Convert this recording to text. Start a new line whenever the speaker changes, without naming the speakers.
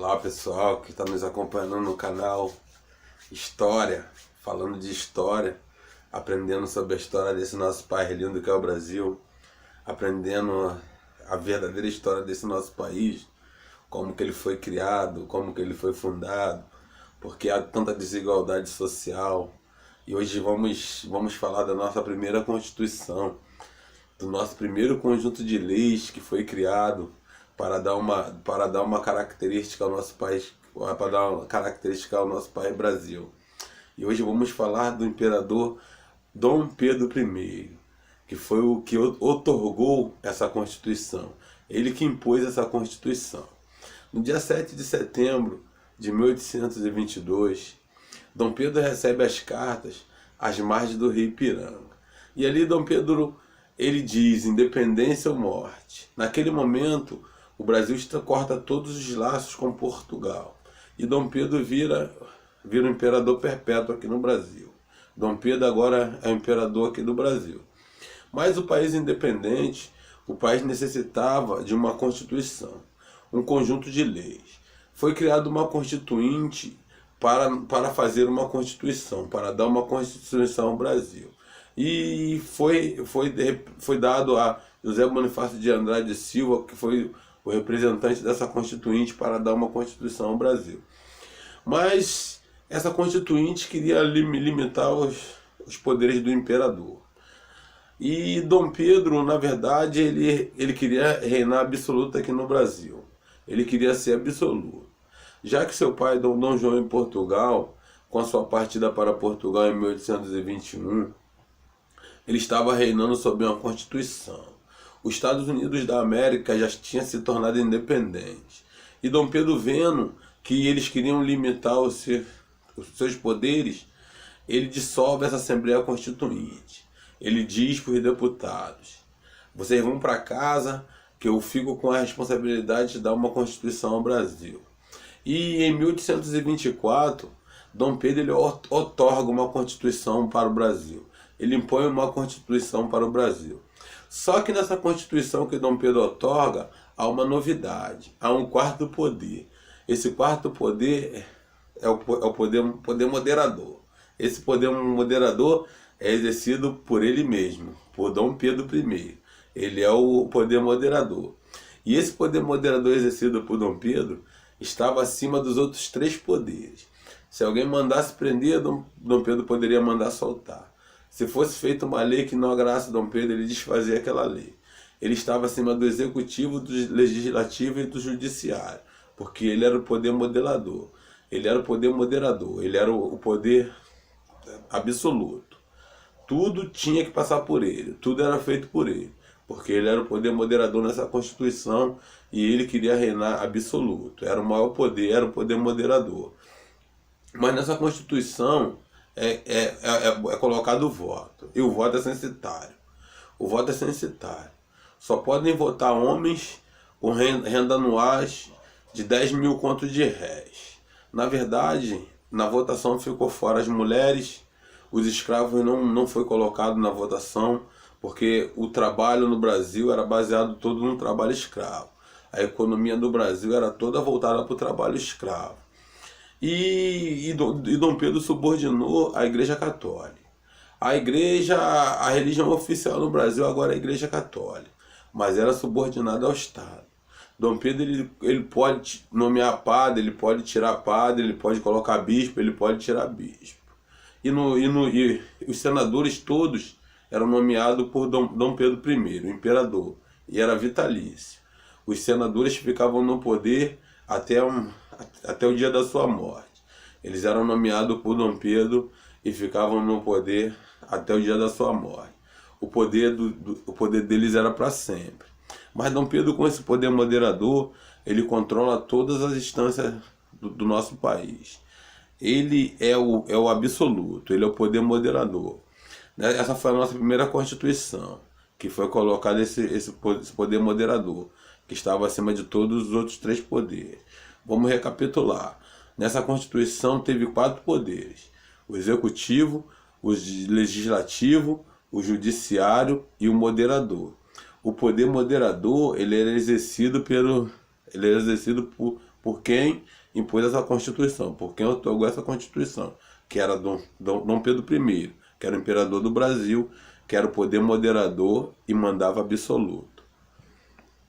Olá pessoal que está nos acompanhando no canal História, falando de história, aprendendo sobre a história desse nosso país lindo que é o Brasil, aprendendo a verdadeira história desse nosso país, como que ele foi criado, como que ele foi fundado, porque há tanta desigualdade social. E hoje vamos falar da nossa primeira Constituição, do nosso primeiro conjunto de leis que foi criado para dar uma característica ao nosso país, para dar uma característica ao nosso país Brasil. E hoje vamos falar do imperador Dom Pedro I, que foi o que otorgou essa Constituição. Ele que impôs essa Constituição. No dia 7 de setembro de 1822, Dom Pedro recebe as cartas às margens do rio Ipiranga. E ali Dom Pedro, ele diz: independência ou morte. Naquele momento, o Brasil corta todos os laços com Portugal. E Dom Pedro vira o imperador perpétuo aqui no Brasil. Dom Pedro agora é o imperador aqui do Brasil. Mas o país independente, o país necessitava de uma Constituição, um conjunto de leis. Foi criada uma Constituinte para fazer uma Constituição, para dar uma Constituição ao Brasil. E foi dado a José Bonifácio de Andrade Silva, que foi o representante dessa Constituinte, para dar uma Constituição ao Brasil. Mas essa Constituinte queria limitar os poderes do imperador. E Dom Pedro, na verdade, ele queria reinar absoluto aqui no Brasil. Ele queria ser absoluto. Já que seu pai, Dom João, em Portugal, com a sua partida para Portugal em 1821, ele estava reinando sob uma Constituição. Os Estados Unidos da América já tinha se tornado independente. E Dom Pedro, vendo que eles queriam limitar os seus poderes, ele dissolve essa Assembleia Constituinte. Ele diz para os deputados: vocês vão para casa que eu fico com a responsabilidade de dar uma Constituição ao Brasil. E em 1824, Dom Pedro ele otorga uma Constituição para o Brasil. Ele impõe uma Constituição para o Brasil. Só que nessa Constituição que Dom Pedro otorga, há uma novidade, há um quarto poder. Esse quarto poder é o poder moderador. Esse poder moderador é exercido por ele mesmo, por Dom Pedro I. Ele é o poder moderador. E esse poder moderador exercido por Dom Pedro estava acima dos outros três poderes. Se alguém mandasse prender, Dom Pedro poderia mandar soltar. Se fosse feita uma lei que não agradasse Dom Pedro, ele desfazia aquela lei. Ele estava acima do executivo, do legislativo e do judiciário, porque ele era o poder modelador. Ele era o poder moderador, ele era o poder absoluto. Tudo tinha que passar por ele, tudo era feito por ele, porque ele era o poder moderador nessa Constituição e ele queria reinar absoluto. Era o maior poder, era o poder moderador. Mas nessa Constituição é colocado o voto, e o voto é censitário. O voto é censitário. Só podem votar homens com renda anuais de 10 mil contos de réis. Na verdade, na votação ficou fora as mulheres, os escravos não foi colocado na votação, porque o trabalho no Brasil era baseado todo no trabalho escravo. A economia do Brasil era toda voltada para o trabalho escravo. E Dom Pedro subordinou a Igreja Católica. A religião oficial no Brasil agora é a Igreja Católica, mas era subordinada ao Estado. Dom Pedro ele pode nomear padre, ele pode tirar padre, ele pode colocar bispo, ele pode tirar bispo. E os senadores todos eram nomeados por Dom Pedro I, o imperador, e era vitalício. Os senadores ficavam no poder até o dia da sua morte. Eles eram nomeados por Dom Pedro e ficavam no poder até o dia da sua morte. O poder deles era para sempre. Mas Dom Pedro, com esse poder moderador, ele controla todas as instâncias do nosso país. Ele é o absoluto, ele é o poder moderador. Essa foi a nossa primeira Constituição, que foi colocado esse poder moderador, que estava acima de todos os outros três poderes. Vamos recapitular. Nessa Constituição teve 4 poderes: o executivo, o legislativo, o judiciário e o moderador. O poder moderador ele era exercido por quem impôs essa Constituição, por quem otorgou essa Constituição, que era Dom Pedro I, que era o imperador do Brasil, que era o poder moderador e mandava absoluto.